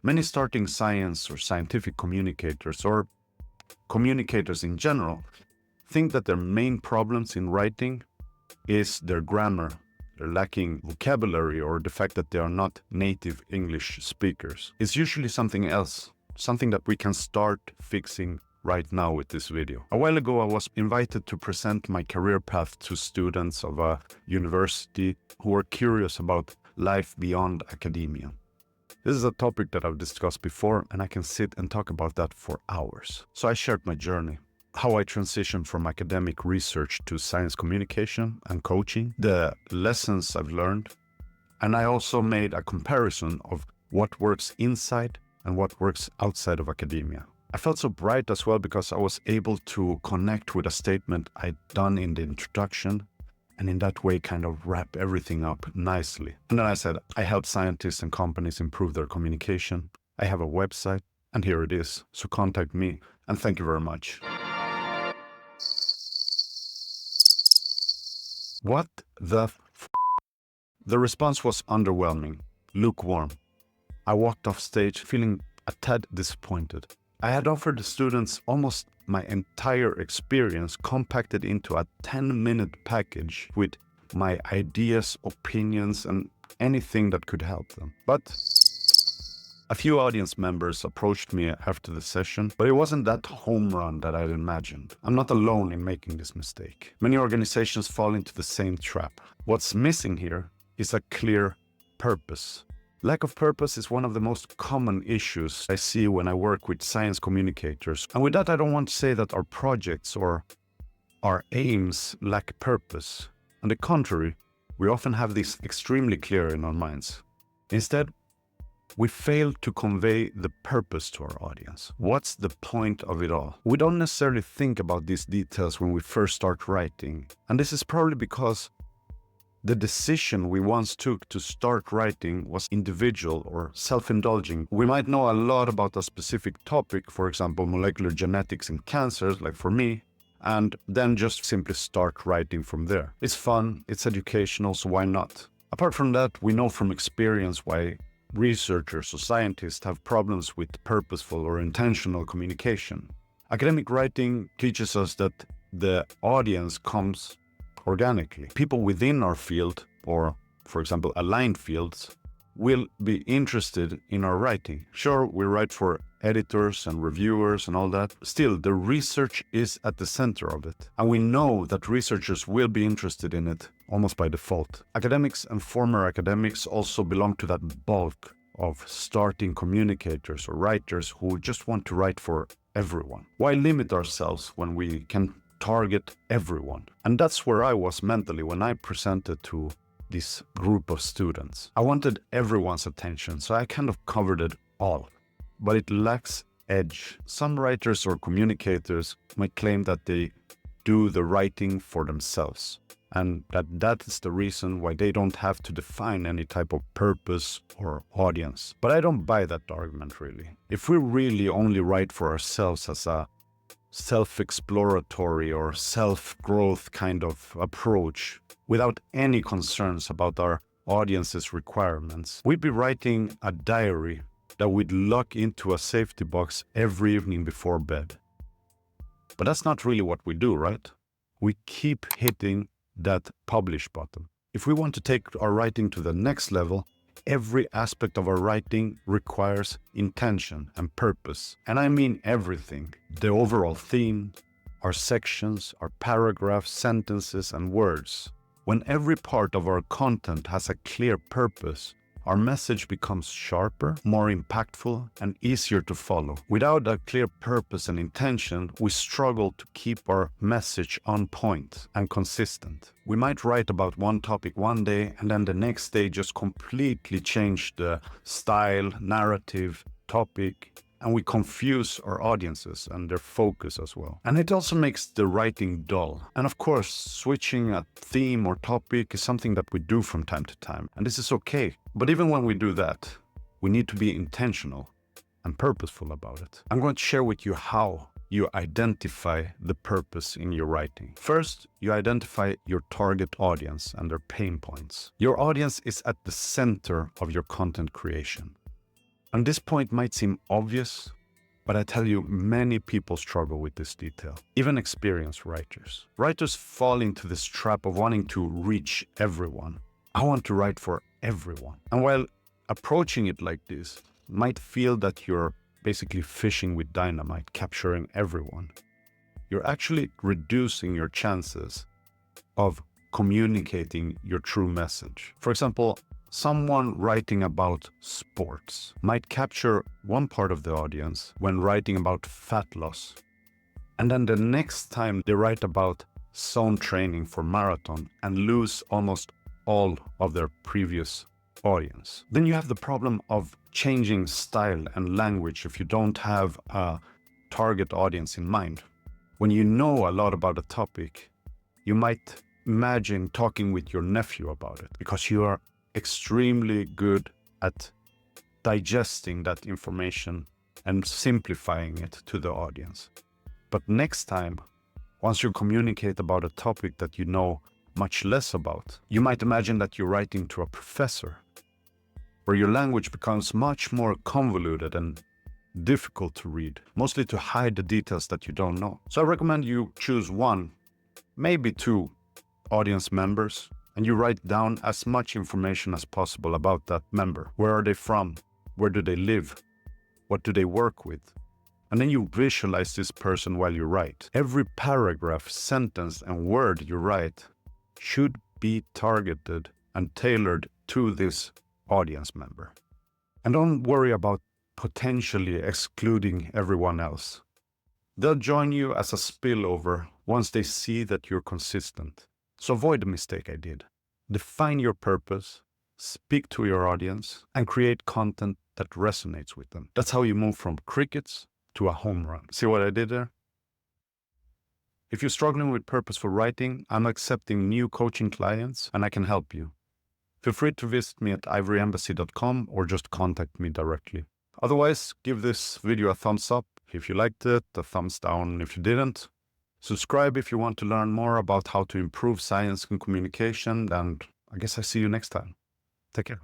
Many starting science or scientific communicators, or communicators in general, think that their main problems in writing is their grammar, their lacking vocabulary, or the fact that they are not native English speakers. It's usually something else, something that we can start fixing right now with this video. A while ago, I was invited to present my career path to students of a university who are curious about life beyond academia. This is a topic that I've discussed before, and I can sit and talk about that for hours. So I shared my journey, how I transitioned from academic research to science communication and coaching, the lessons I've learned, and I also made a comparison of what works inside and what works outside of academia. I felt so bright as well because I was able to connect with a statement I'd done in the introduction, and in that way kind of wrap everything up nicely. And then I said, I help scientists and companies improve their communication. I have a website, and here it is. So contact me, and thank you very much. What the f***? The response was underwhelming, lukewarm. I walked off stage feeling a tad disappointed. I had offered the students almost my entire experience compacted into a 10-minute package with my ideas, opinions, and anything that could help them. But a few audience members approached me after the session, but it wasn't that home run that I'd imagined. I'm not alone in making this mistake. Many organizations fall into the same trap. What's missing here is a clear purpose. Lack of purpose is one of the most common issues I see when I work with science communicators. And with that, I don't want to say that our projects or our aims lack purpose. On the contrary, we often have this extremely clear in our minds. Instead, we fail to convey the purpose to our audience. What's the point of it all? We don't necessarily think about these details when we first start writing. And this is probably because the decision we once took to start writing was individual or self-indulging. We might know a lot about a specific topic, for example, molecular genetics and cancers, like for me, and then just simply start writing from there. It's fun, it's educational, so why not? Apart from that, we know from experience why researchers or scientists have problems with purposeful or intentional communication. Academic writing teaches us that the audience comes organically. People within our field, or for example, aligned fields, will be interested in our writing. Sure, we write for editors and reviewers and all that. Still, the research is at the center of it. And we know that researchers will be interested in it almost by default. Academics and former academics also belong to that bulk of starting communicators or writers who just want to write for everyone. Why limit ourselves when we can target everyone? And that's where I was mentally when I presented to this group of students. I wanted everyone's attention, so I kind of covered it all. But it lacks edge. Some writers or communicators might claim that they do the writing for themselves, and that is the reason why they don't have to define any type of purpose or audience. But I don't buy that argument, really. If we really only write for ourselves as a self-exploratory or self-growth kind of approach, without any concerns about our audience's requirements, we'd be writing a diary that we'd lock into a safety box every evening before bed. But that's not really what we do, right? We keep hitting that publish button. If we want to take our writing to the next level, every aspect of our writing requires intention and purpose. And I mean everything. The overall theme, our sections, our paragraphs, sentences, and words. When every part of our content has a clear purpose, our message becomes sharper, more impactful, and easier to follow. Without a clear purpose and intention, we struggle to keep our message on point and consistent. We might write about one topic one day and then the next day just completely change the style, narrative, topic, and we confuse our audiences and their focus as well. And it also makes the writing dull. And of course, switching a theme or topic is something that we do from time to time, and this is okay. But even when we do that, we need to be intentional and purposeful about it. I'm going to share with you how you identify the purpose in your writing. First, you identify your target audience and their pain points. Your audience is at the center of your content creation. And this point might seem obvious, but I tell you, many people struggle with this detail, even experienced writers. Writers fall into this trap of wanting to reach everyone. I want to write for everyone. And while approaching it like this might feel that you're basically fishing with dynamite, capturing everyone, you're actually reducing your chances of communicating your true message. For example, someone writing about sports might capture one part of the audience when writing about fat loss. And then the next time they write about zone training for marathon and lose almost all of their previous audience. Then you have the problem of changing style and language if you don't have a target audience in mind. When you know a lot about a topic, you might imagine talking with your nephew about it because you are extremely good at digesting that information and simplifying it to the audience. But next time, once you communicate about a topic that you know much less about, you might imagine that you're writing to a professor, where your language becomes much more convoluted and difficult to read, mostly to hide the details that you don't know. So I recommend you choose one, maybe two audience members, and you write down as much information as possible about that member. Where are they from? Where do they live? What do they work with? And then you visualize this person while you write. Every paragraph, sentence, and word you write should be targeted and tailored to this audience member. And don't worry about potentially excluding everyone else. They'll join you as a spillover once they see that you're consistent. So avoid the mistake I did. Define your purpose, speak to your audience, and create content that resonates with them. That's how you move from crickets to a home run. See what I did there? If you're struggling with purposeful writing, I'm accepting new coaching clients and I can help you. Feel free to visit me at ivoryembassy.com or just contact me directly. Otherwise, give this video a thumbs up if you liked it, a thumbs down if you didn't. Subscribe if you want to learn more about how to improve science and communication, and I guess I see you next time. Take care.